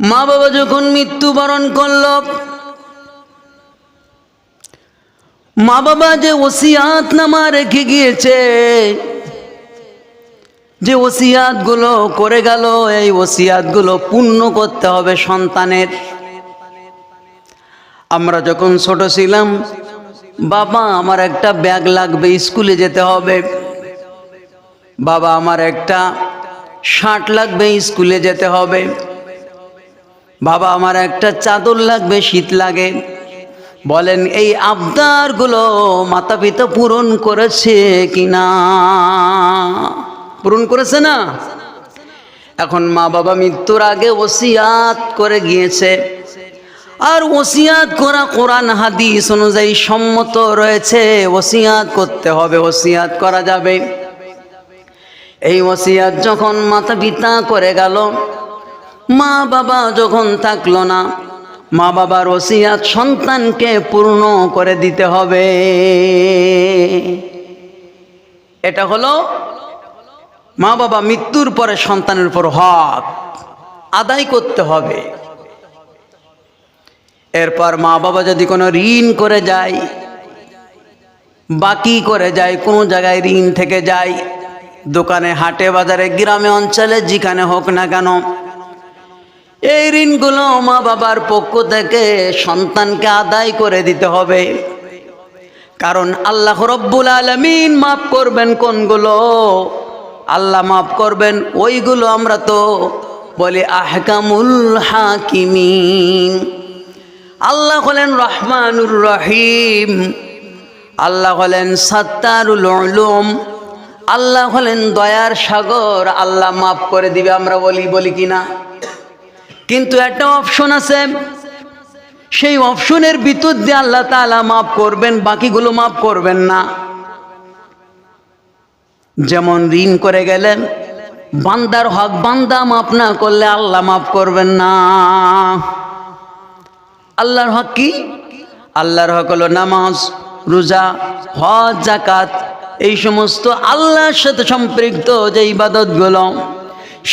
মা বাবা যখন মৃত্যুবরণ করল, মা বাবা যে ওসিয়াতনামা রেখে গিয়েছে, যে ওসিয়াতগুলো করে গেল, এই ওসিয়াতগুলো পূর্ণ করতে হবে সন্তানের। আমরা যখন ছোট ছিলাম, বাবা আমার একটা ব্যাগ লাগবে, স্কুলে যেতে হবে। বাবা আমার একটা শার্ট লাগবে, স্কুলে যেতে হবে। বাবা আমার একটা চাদর লাগবে, শীত লাগে। বলেন এই আবদারগুলো মাতা পিতা পূরণ করেছে কিনা? পূরণ করেছে না? এখন মা বাবা মৃত্যুর আগে ওসিয়াত করে গিয়েছে, আর ওসিয়াত করা কোরআন হাদিস অনুযায়ী সম্মত রয়েছে। ওসিয়াত করতে হবে, ওসিয়াত করা যাবে। এই ওসিয়াত যখন মাতা পিতা করে গেল, মা বাবা যখন থাকলো না, মা বাবার ওসিয়াত সন্তানকে পূর্ণ করে দিতে হবে। এটা হলো মা বাবা মৃত্যুর পরে সন্তানের উপর হক আদায় করতে হবে। এরপর মা বাবা যদি কোনো ঋণ করে যায়, বাকি করে যায়, কোনো জায়গায় ঋণ থেকে যায়, দোকানে হাটে বাজারে গ্রামে অঞ্চলে যেখানে হোক না কেন, এই ঋণগুলো মা বাবার পক্ষ থেকে সন্তানকে আদায় করে দিতে হবে। কারণ আল্লাহ রব্বুল আলামিন মাফ করবেন কোনগুলো? আল্লাহ মাফ করবেন ওইগুলো আমরা তো বলি আহকামুল হাকিমিন। আল্লাহ হলেন রহমানুর রহিম, আল্লাহ হলেন সাত্তারুল উলুম, আল্লাহ হলেন দয়ার সাগর। আল্লাহ মাফ করে দিবে আমরা বলি কিনা? কিন্তু একটা অপশন আছে, সেই অপশনের ভিতর দিয়ে আল্লাহ তাআলা মাফ করবেন, বাকিগুলো মাফ করবেন না। যেমন ঋণ করে গেলেন, বান্দার হক বান্দা মাফ না করলে আল্লাহ মাফ করবেন না। আল্লাহর হক কি? আল্লাহর হক হলো নামাজ, রোজা, হজ, যাকাত, এই সমস্ত আল্লাহর সাথে সম্পৃক্ত যে ইবাদতগুলো,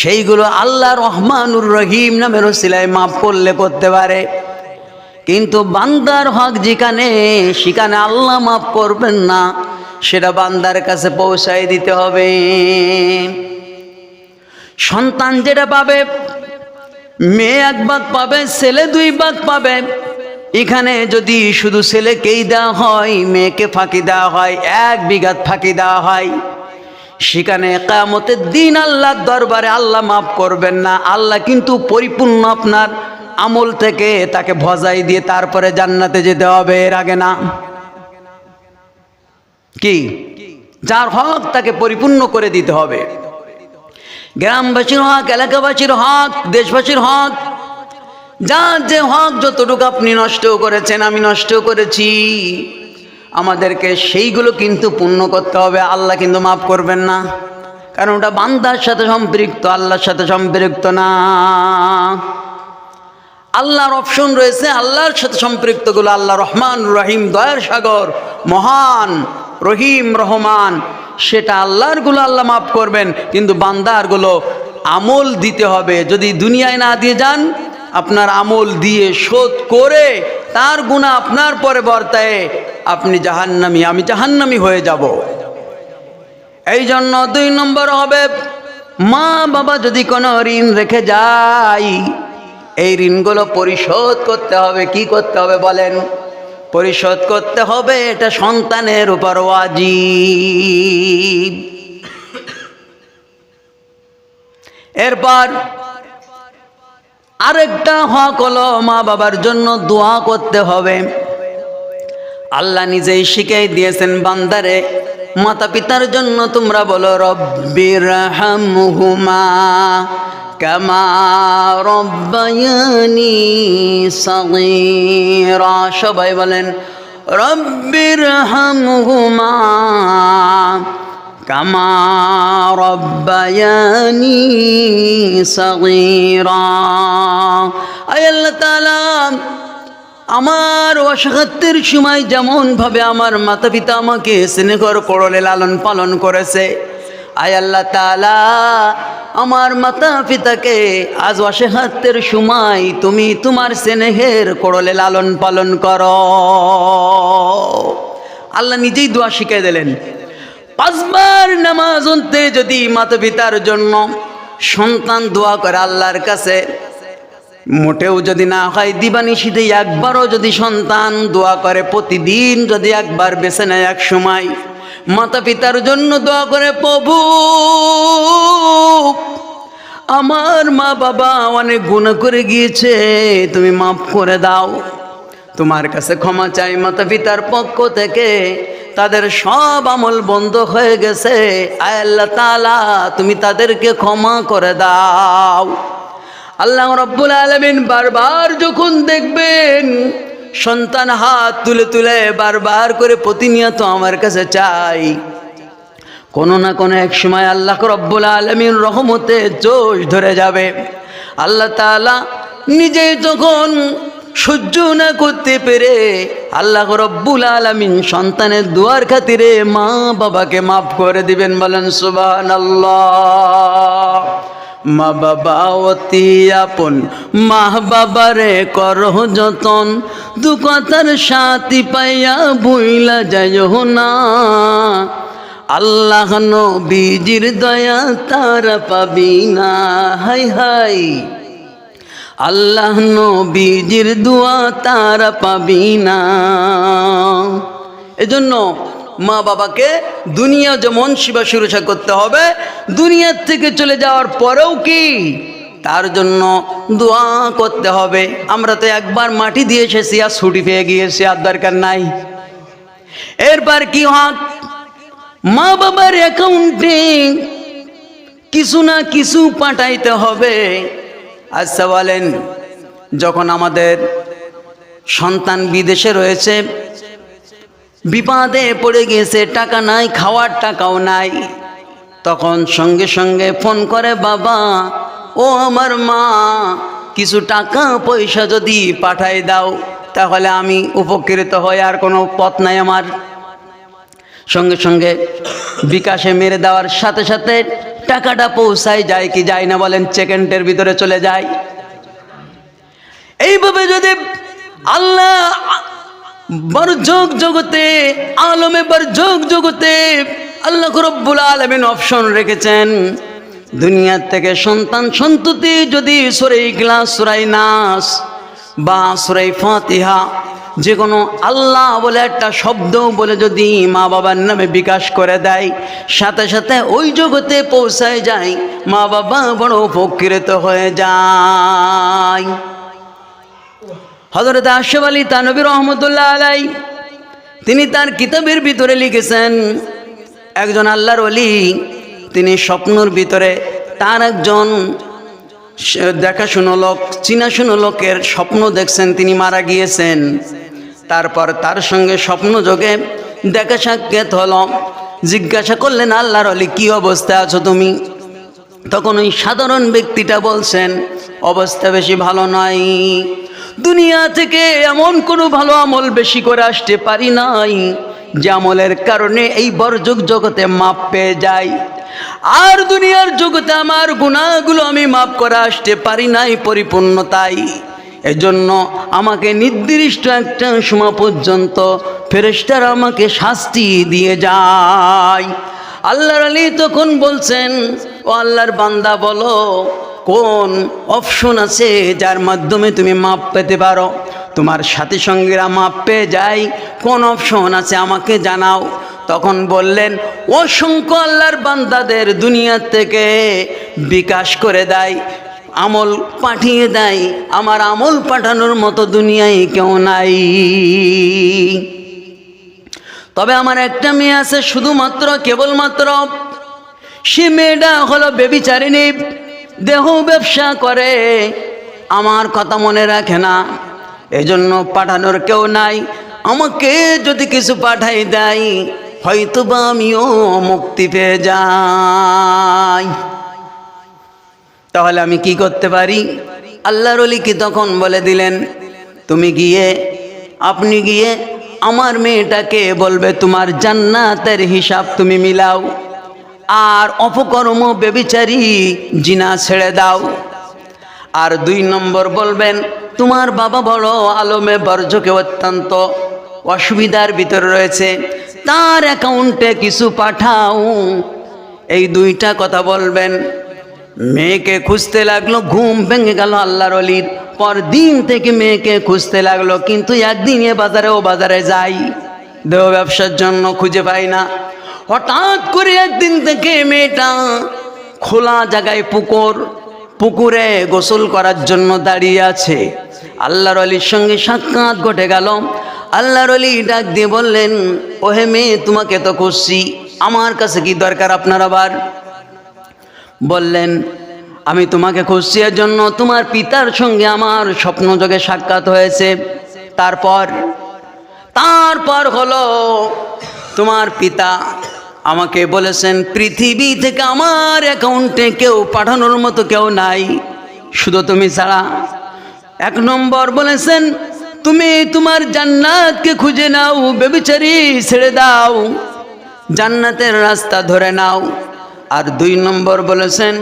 সেইগুলো আল্লাহ রহমানুর রহিম নামের ওসিলায় মাফ করলে করতে পারে। কিন্তু বান্দার হক যেখানে, সেখানে আল্লাহ মাফ করবেন না, সেটা বান্দার কাছে পৌঁছায় দিতে হবে। সন্তান যেটা পাবে, মেয়ে 1 ভাগ পাবে, ছেলে 2 ভাগ পাবে। এখানে যদি শুধু ছেলেকেই দেওয়া হয়, মেয়েকে ফাঁকি দেওয়া হয়, 1 বিঘাত ফাঁকি দেওয়া হয়, সেখানে কিয়ামতের দিন আল্লাহর দরবারে আল্লাহ মাফ করবেন না। আল্লাহ কিন্তু পরিপূর্ণ আপনার আমল থেকে তাকে ভজাই দিয়ে তারপরে জান্নাতে যেতে হবে, এর আগে না। কি? যার হক তাকে পরিপূর্ণ করে দিতে হবে। গ্রামবাসীর হক, এলাকাবাসীর হক, দেশবাসীর হক, যার যে হক যতটুকু আপনি নষ্ট করেছেন, আমি নষ্ট করেছি, আমাদেরকে সেইগুলো কিন্তু পূর্ণ করতে হবে। আল্লাহ কিন্তু মাফ করবেন না, কারণ ওটা বান্দার সাথে সম্পৃক্ত, আল্লাহর সাথে সম্পৃক্ত না। আল্লাহর অপশন রয়েছে, আল্লাহর সাথে সম্পৃক্তগুলো আল্লাহ রহমান রহিম, দয়ার সাগর, মহান, রহিম, রহমান, সেটা আল্লাহরগুলো আল্লাহ মাফ করবেন। কিন্তু বান্দারগুলো আমল দিতে হবে। যদি দুনিয়ায় না দিয়ে যান, আপনার আমল দিয়ে শোধ করে তার গুনাহ আপনার পরে বর্তায়, আপনি জাহান্নামী, আমি জাহান্নামী হয়ে যাব। এই জন্য 2 নম্বর হবে, মা বাবা যদি কোনো ঋণ রেখে যায়, এই ঋণগুলো পরিশোধ করতে হবে। কি করতে হবে বলেন? পরিশোধ করতে হবে। এটা সন্তানের উপর ওয়াজিব। এরপর আরেকটা হক হলো, মা বাবার জন্য দোয়া করতে হবে। আল্লাহ নিজেই শিখিয়ে দিয়েছেন বান্দারে, মাতা পিতার জন্য তোমরা বলো রব্বিরহামহুমা কামা রব্বায়ানি সগীরা। সবাই বলেন রব্বিরহামহুমা কামা রব্বায়ানি সগীরা। আয় আল্লাহ তাআলা, আমার অসহায়ত্বের সময় যেমন ভাবে আমার মাতা পিতা আমাকে স্নেহ করে লালন পালন করেছে, আয় আল্লাহ তাআলা, আমার মাতা পিতাকে আজ অসহায়ত্বের সময় তুমি তোমার স্নেহের কোড়লে লালন পালন করো। আল্লাহ নিজেই দোয়া শিখিয়ে দিলেন। 5 বার নামাজ অন্তে যদি মাতা পিতার জন্য সন্তান দোয়া করে আল্লাহর কাছে, মোটেও যদি না হয় দিবানিশিতে একবারও যদি সন্তান দোয়া করে, প্রতিদিন যদি একবার বেছে নেয়, এক সময় মাতা পিতার জন্য দোয়া করে, প্রভু আমার মা বাবা অনেক গুনাহ করে গিয়েছে, তুমি মাফ করে দাও। তোমার কাছে ক্ষমা চাই মাতা পিতার পক্ষ থেকে, তাদের সব আমল বন্ধ হয়ে গেছে, আয় আল্লাহ তাআলা তুমি তাদেরকে ক্ষমা করে দাও। আল্লাহ রাব্বুল আলামিন বারবার যখন দেখবেন সন্তান হাত তুলে তুলে বারবার করে প্রতিনিয়ত আমার কাছে চাই, কোনো না কোনো এক সময় আল্লাহ রাব্বুল আলামিন রহমতে জোশ ধরে যাবে। আল্লাহ তাআলা নিজেই তখন সহ্য না করতে পেরে আল্লাহ রাব্বুল আলামিন সন্তানের দুয়ার খাতিরে মা বাবাকে মাফ করে দিবেন। বলেন সুবহানাল্লাহ। মা বাবা অতি আপন, মা বাবারে করহ যতন, দু কথার সাথী পাইয়া ভুইলা যাইও না। আল্লাহ নবীজির দয়া তারা পাবি না, হাই হাই আল্লাহ নবীজির দোয়া তারা পাবি না। এজন্য মা বাবাকে দুনিয়া যেমন সেবা শুশ্রূষা করতে হবে, দুনিয়ার থেকে চলে যাওয়ার পরেও কি তার জন্য দোয়া করতে হবে। আমরা তো একবার মাটি দিয়ে এসেছি আর ছুটি পেয়ে গিয়েছি, আর দরকার নাই। এরপর কি হয়, মা বাবার অ্যাকাউন্টে কিছু না কিছু পাঠাইতে হবে। আচ্ছা বলেন, যখন আমাদের সন্তান বিদেশে রয়েছে, বিপদে পড়ে গিয়েছে, টাকা নাই, খাওয়ার টাকাও নাই, তখন সঙ্গে সঙ্গে ফোন করে, বাবা ও আমার মা কিছু টাকা পয়সা যদি পাঠাই দাও তাহলে আমি উপকৃত হই, আর কোনো পথ নাই আমার। সঙ্গে সঙ্গে বিকাশে মেরে দেওয়ার সাথে সাথে টাকাটা পৌঁছায় যায় কি যায় না বলেন? সেকেন্ডের ভিতরে চলে যায়। এইভাবে যদি আল্লাহ বরযোগ জগতে, আলমে বরযোগ জগতে আল্লাহ রাব্বুল আলামিন অপশন রেখেছেন, দুনিয়া থেকে সন্তান সন্ততি যদি সূরা ইখলাস, সূরা নাস বা সূরা ফাতিহা যে কোনো আল্লাহ বলে একটা শব্দ বলে যদি মা বাবার নামে বিকাশ করে দেয়, সাথে সাথে ওই জগতে পৌঁছায় যায়, মা বাবা বড় উপকৃত হয়ে যায়। হযরত আশরাফ আলী থানভী রহমতুল্লাহ আলাইহি তিনি তার কিতাবের ভিতরে লিখেছেন, একজন আল্লাহর ওলি তিনি স্বপ্নের ভিতরে তার একজন দেখাশুনো লোক, চিনাশুনো লোকের স্বপ্ন দেখছেন, তিনি মারা গিয়েছেন। তারপর তার সঙ্গে স্বপ্ন যোগে দেখা সাক্ষাৎ হলো। জিজ্ঞাসা করলেন, আল্লাহর ওলি কি অবস্থায় আছো তুমি? তখন ওই সাধারণ ব্যক্তিটা বলছেন, অবস্থা বেশি ভালো নয়, দুনিয়া থেকে এমন কোনো ভালো আমল বেশি করে আসতে পারি নাই যে আমলের কারণে এই বরযোগ জগতে মাপ পেয়ে যাই, আর দুনিয়ার জগতে আমার গুনাহগুলো আমি মাপ করে আসতে পারি নাই পরিপূর্ণতাই। এজন্য আমাকে নির্দিষ্ট একটা সময় পর্যন্ত ফেরেশতারা আমাকে শাস্তি দিয়ে যায়। আল্লাহর আলী তখন বলছেন, ও আল্লাহর বান্দা বলো কোন অপশন আছে যার মাধ্যমে তুমি মাপ পেতে পারো, তোমার সাথী সঙ্গীরা মাপ পেয়ে যায়, কোন অপশন আছে আমাকে জানাও। তখন বললেন, অসংখ্য আল্লাহর বান্দাদের দুনিয়া থেকে বিকাশ করে দেয়, আমল পাঠিয়ে দেয়, আমার আমল পাঠানোর মতো দুনিয়ায় কেউ নাই। তবে আমার একটা মেয়ে আছে, শুধুমাত্র কেবলমাত্র সে মেয়েটা হলো ব্যভিচারিণী, দেহ ব্যবসা করে, আমার কথা মনে রাখে না, এজন্য পাঠানোর কেউ নাই। আমাকে যদি কিছু পাঠাই দেয় হয়তো বা আমিও মুক্তি পেয়ে যাই। তাহলে আমি কি করতে পারি? আল্লাহর ওলি কি তখন বলে দিলেন, আপনি গিয়ে আমার মেয়েটাকে বলবে তোমার জান্নাতের হিসাব তুমি মিলাও। আর অপকর্ম বেবিচারী জিনা ছেড়ে দাও। আর 2 নম্বর বলবেন, তোমার বাবা বড় আলমে বর্জকে অত্যন্ত অসুবিধার ভিতরে রয়েছে, তার অ্যাকাউন্টে কিছু পাঠাও। এই 2টা কথা বলবেন। মেয়েকে খুঁজতে লাগলো, ঘুম ভেঙে গেল আল্লাহর ওলির। পরদিন থেকে মেয়েকে খুঁজতে লাগলো, কিন্তু একদিন বাজারে যাই, দেহ ব্যবসার জন্য খুঁজে পাই না। হঠাৎ করে একদিন থেকে মেয়েটা খোলা জায়গায় পুকুরে গোসল করার জন্য দাঁড়িয়ে আছে। আল্লাহর ওলির সঙ্গে সাক্ষাৎ ঘটে গেল। আল্লাহর ওলি ডাক দিয়ে বললেন, ওহে মেয়ে, তোমাকে তো খুঁজছি, আমার কাছে কি দরকার আপনার আবার? বললেন, আমি তোমাকে খুঁজছি এর জন্য তোমার পিতার সঙ্গে আমার স্বপ্নযোগে সাক্ষাৎ হয়েছে। তারপর হলো তোমার পিতা আমাকে বলেছেন, পৃথিবী থেকে আমার অ্যাকাউন্টে কেউ পাঠানোর মতো কেউ নাই, শুধু তুমি ছাড়া। 1 নম্বর বলেছেন, তুমি তোমার জান্নাতকে খুঁজে নাও, বেবিচারি ছেড়ে দাও, জান্নাতের রাস্তা ধরে নাও। আর 2 নম্বর বলেছেন,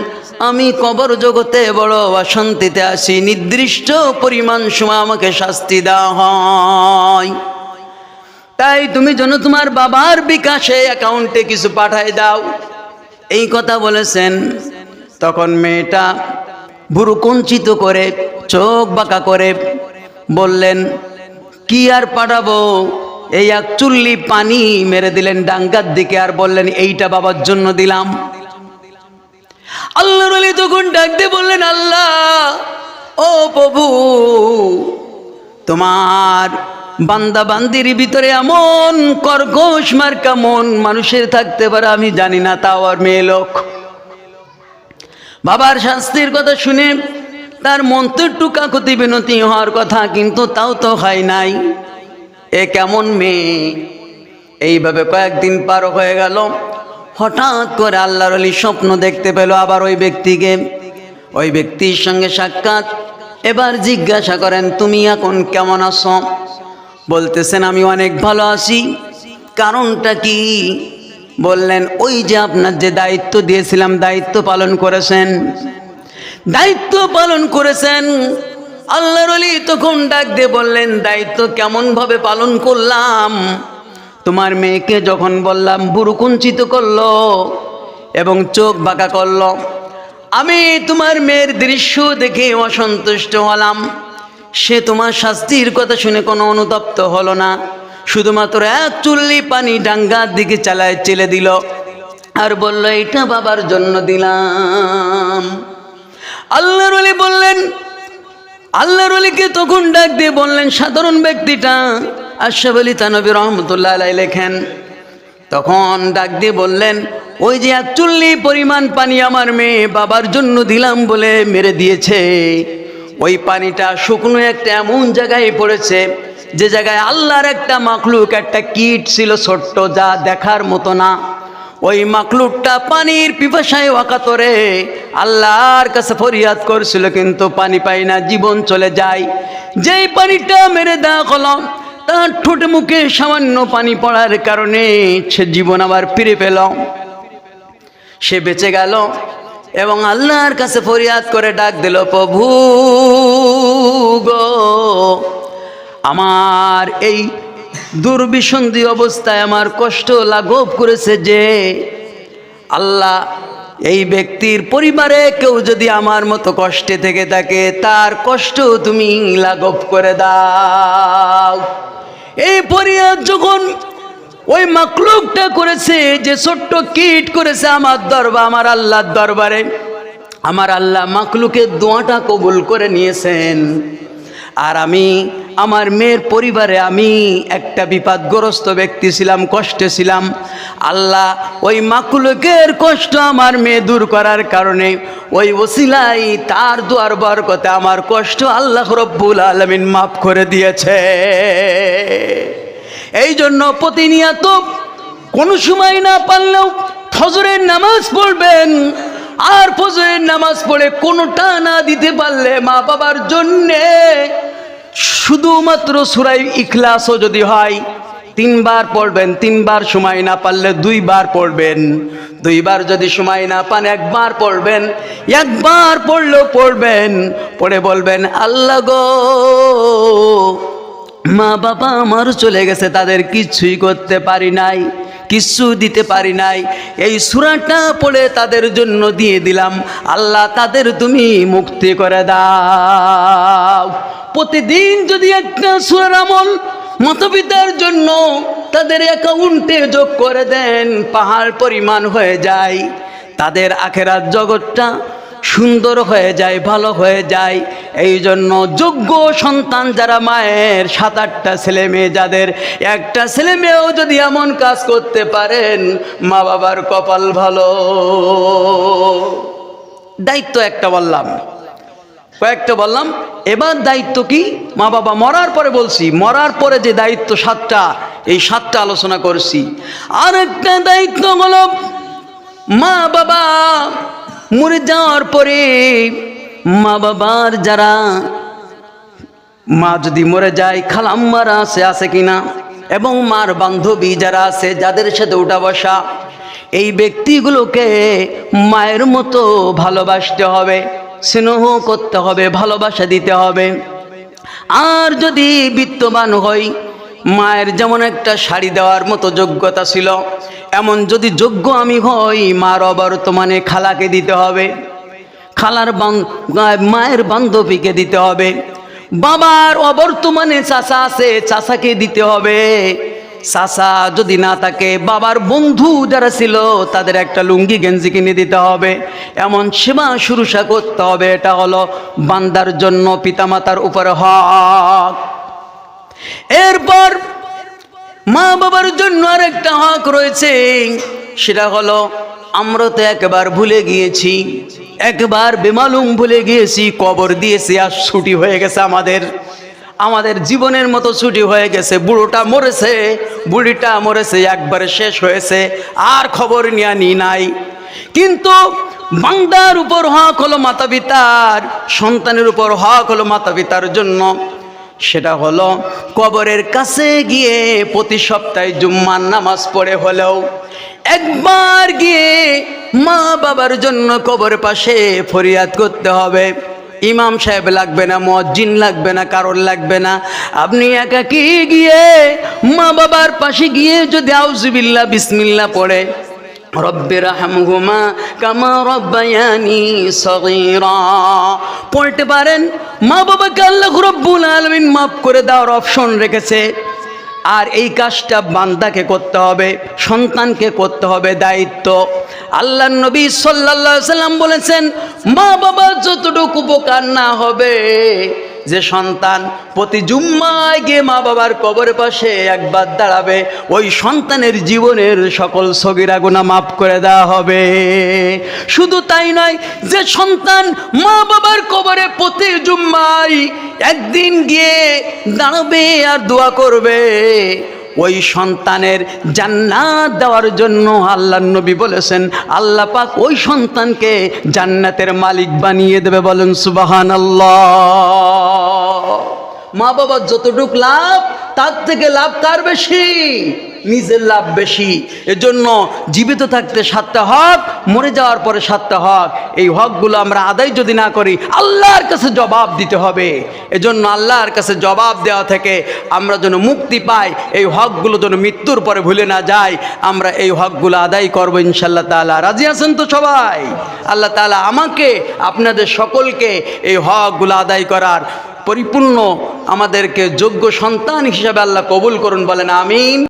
আমি কবর জগতে বড় অশান্তিতে আছি, নির্দিষ্ট পরিমাণ সময় আমাকে শাস্তি দেওয়া হয়, তাই তুমি যেন তোমার বাবার বিকাশে অ্যাকাউন্টে কিছু পাঠায় দাও। এই কথা বলেছেন। তখন মেয়েটা ভুরু কুঞ্চিত করে, চোখ বাঁকা করে বললেন, কি আর পাঠাবো? এই 1 চুল্লি পানি মেরে দিলেন ডাঙ্গার দিকে, আর বললেন, এইটা বাবার জন্য দিলাম। আল্লাহর ওলি তখন ডাক দিয়ে বললেন, আল্লাহ, ও প্রভু, তোমার বান্দা বান্দির ভিতরে এমন কর্কশ মার্কা মন মানুষের থাকতে পারে আমি জানি না, তাও আর মেয়ে লোক। বাবার শাস্তির কথা শুনে তার মন তো একটু কাকুতি বিনতি হওয়ার কথা, কিন্তু তাও তো হয় নাই। এ কেমন মেয়ে? এইভাবে কয়েকদিন পার হয়ে গেল। হঠাৎ করে আল্লাহর ওলি স্বপ্ন দেখতে পেল আবার ওই ব্যক্তিকে। ওই ব্যক্তির সঙ্গে সাক্ষাৎ। এবার জিজ্ঞাসা করেন, তুমি এখন কেমন আছো? বলতেছেন, আমি অনেক ভালো আছি। কারণটা কি? বললেন, ওই যে আপনার যে দায়িত্ব দিয়েছিলাম, দায়িত্ব পালন করেছেন। দায়িত্ব পালন করেছেন। আল্লাহর ওলি তখন ডাক দিয়ে বললেন, দায়িত্ব কেমন ভাবে পালন করলাম? তোমার মেয়েকে যখন বললাম ভুরু কুঞ্চিত করলো এবং চোখ বাঁকা করলো, আমি তোমার মেয়ের দৃশ্য দেখে অসন্তুষ্ট হলাম। সে তোমার শাস্তির কথা শুনে কোনো অনুতপ্ত হলো না, শুধুমাত্র 1 চুল্লি পানি ডাঙ্গার দিকে চেলে দিল আর বলল, এটা বাবার জন্য দিলাম। আল্লাহর ওলি বললেন, আল্লাহর ওলিকে তখন ডাক দিয়ে বললেন, সাধারণ ব্যক্তিটা আশরাফ আলী থানভী রহমতুল্লাহ আলাইহি লেখেন। তখন ডাক দিয়ে বললেন, ওই যে 1 চুল্লি পরিমাণ পানি আমার মেয়ে বাবার জন্য দিলাম বলে মেরে দিয়েছে, ওই পানিটা শুকনো একটা এমন জায়গায় পড়েছে যে জায়গায় আল্লাহর একটা মাখলুক, একটা কীট ছিল ছোট্ট, যা দেখার মতো না। ওই মাখলুকটা পানির পিপাসায় ওয়াকাতরে আল্লাহর কাছে ফরিয়াদ করছিল, কিন্তু পানি পাই না, জীবন চলে যায়। যেই পানিটা মেরে দেওয়া হলো, তার ঠোঁটে মুখে সামান্য পানি পড়ার কারণে সে জীবন আবার ফিরে পেল, সে বেঁচে গেল এবং আল্লাহর কাছে ফরিয়াদ করে ডাক দিল, প্রভু গো, আমার এই দুর্বিসন্ধি অবস্থায় আমার কষ্ট লাঘব করেছে যে আল্লাহ, এই ব্যক্তির পরিবারে কেউ যদি আমার মতো কষ্টে থেকে থাকে, তার কষ্ট তুমি লাঘব করে দাও। এই ফরিয়াদ যখন ওই মাকলুকটা করেছে, যে ছোট্ট কীট করেছে আমার আমার আল্লাহর দরবারে, আমার আল্লাহ মাকলুকের দোয়াটা কবুল করে নিয়েছেন। আর আমি আমার মেয়ের পরিবারে আমি একটা বিপদগ্রস্ত ব্যক্তি ছিলাম, কষ্টে ছিলাম। আল্লাহ ওই মাকলুকের কষ্ট আমার মেয়ে দূর করার কারণে ওই ওসিলাই তার দুয়ার বরকতে আমার কষ্ট আল্লাহ রব্বুল আলামিন মাফ করে দিয়েছে। এই জন্য প্রতিনিয়ত কোনো সময় না পারলেও ফজরের নামাজ পড়বেন, আর ফজরের নামাজ পড়ে কোনোটা না দিতে পারলে মা বাবার জন্যে শুধুমাত্র সূরা ইখলাসও যদি হয়, 3 বার পড়বেন, 3 বার সময় না পারলে 2 বার পড়বেন, 2 বার যদি সময় না পান 1 বার পড়বেন, 1 বার পড়লেও পড়বেন, পড়ে বলবেন আল্লাহ গো, মা বাবা আমার চলে গেছে, তাদের কিছুই করতে পারি নাই, কিছু দিতে পারি নাই, এই সূরাটা পড়ে তাদের জন্য দিয়ে দিলাম, আল্লাহ তাদের তুমি মুক্তি করে দাও। প্রতিদিন যদি একটা সূরার আমল মাতা-পিতার জন্য তাদের অ্যাকাউন্টে যোগ করে দেন, পাহাড় পরিমাণ হয়ে যায়, তাদের আখেরাত জগৎটা সুন্দর হয়ে যায়, ভালো হয়ে যায়। এই জন্য যোগ্য সন্তান যারা, মায়ের 7-8টা ছেলে মেয়ে যাদের, একটা ছেলে মেয়েও যদি এমন কাজ করতে পারেন, মা বাবার কপাল ভালো। দায়িত্ব একটা বললাম, কয়েকটা বললাম, এবার দায়িত্ব কি? মা বাবা মরার পরে বলছি, মরার পরে যে দায়িত্ব 7টা, এই 7টা আলোচনা করছি। আর একটা দায়িত্ব হলো মা বাবা মরে যাওয়ার পরে, মা বাবার যারা, মা যদি মরে যায় খালাম্মারা আছে কিনা, এবং মার বান্ধবী যারা আছে, যাদের সাথে উঠা বসা, এই ব্যক্তিগুলোকে মায়ের মতো ভালোবাসতে হবে, স্নেহ করতে হবে, ভালোবাসা দিতে হবে। আর যদি বিত্তবান হই, মায়ের যেমন একটা শাড়ি দেওয়ার মতো যোগ্যতা ছিল, এমন যদি যোগ্য আমি হই, মার অবর্তমানে খালাকে দিতে হবে, খালার মায়ের বান্ধবীকে দিতে হবে, বাবার অবর্তমানে চাচা আছে, চাচাকে দিতে হবে, চাচা যদি না থাকে বাবার বন্ধু যারা ছিল তাদের একটা লুঙ্গি গেঞ্জি কিনে দিতে হবে। এমন সেবা শুশ্রূষা করতে হবে, এটা হলো বান্দার জন্য পিতামাতার উপরে হক। এরপর মা বাবার জন্য আর একটা হক রয়েছে, সেটা হলো আমরা তো একবার ভুলে গিয়েছি, একবার বেমালুম ভুলে গিয়েছি, কবর দিয়েছি আর ছুটি হয়ে গেছে, আমাদের জীবনের মতো ছুটি হয়ে গেছে। বুড়োটা মরেছে, বুড়িটা মরেছে, একবারে শেষ হয়েছে, আর খবর নিয়ে নাই। কিন্তু বান্দার উপর হক হলো মাতা পিতার, সন্তানের উপর হক হলো মাতা পিতার জন্য, সেটা হলো কবরের কাছে গিয়ে প্রতি সপ্তাহে জুম্মার নামাজ পড়ে হলেও একবার গিয়ে মা বাবার জন্য কবরের পাশে ফরিয়াদ করতে হবে। ইমাম সাহেব লাগবে না, মুয়াজ্জিন লাগবে না, কারোর লাগবে না, আপনি একাকী গিয়ে মা বাবার পাশে গিয়ে যদি আউযুবিল্লাহ বিসমিল্লাহ পড়ে, রব্বির হামহুমা কামা রব্বায়ানি সগীরা পড়তে পারেন, মা বাবাকে আল্লাহ রাব্বুল আলামিন মাফ করে দেওয়ার অপশন রেখেছে। আর এই কাজটা বান্দাকে করতে হবে, সন্তানকে করতে হবে, দায়িত্ব। আল্লাহর নবী সাল্লাল্লাহু আলাইহি সাল্লাম বলেছেন, মা বাবা যতটুকু উপকার না হবে, যে সন্তান প্রতি জুম্মায় গিয়ে মা বাবার কবরের পাশে একবার দাঁড়াবে, ওই সন্তানের জীবনের সকল সগীরা গুনাহ মাফ করে দেওয়া হবে। শুধু তাই নয়, যে সন্তান মা বাবার কবরে প্রতি জুম্মায় একদিন গিয়ে দাঁড়াবে আর দোয়া করবে, ওই সন্তানের জান্নাত দেওয়ার জন্য আল্লাহর নবী বলেছেন, আল্লাহ পাক ওই সন্তানকে জান্নাতের মালিক বানিয়ে দেবে। বলেন সুবহানাল্লাহ। মা বাবার যতটুক লাভ, তার থেকে লাভ কার বেশি? নিজের লাভ বেশি। এজন্য জীবিত থাকতে 7টা হক, মরে যাওয়ার পরে 7টা হক। এই হকগুলো আমরা আদায় যদি না করি, আল্লাহর কাছে জবাব দিতে হবে। এজন্য আল্লাহর কাছে জবাব দেওয়া থেকে আমরা যেন মুক্তি পাই, এই হকগুলো যেন মৃত্যুর পরে ভুলে না যাই, আমরা এই হকগুলো আদায় করবো ইনশাআল্লাহ তাআলা। রাজি আছেন তো সবাই? আল্লাহ তাআলা আমাকে, আপনাদের সকলকে এই হকগুলো আদায় করার পরিপূর্ণ আমাদেরকে যোগ্য সন্তান হিসেবে আল্লাহ কবুল করুন। বলেন আমিন।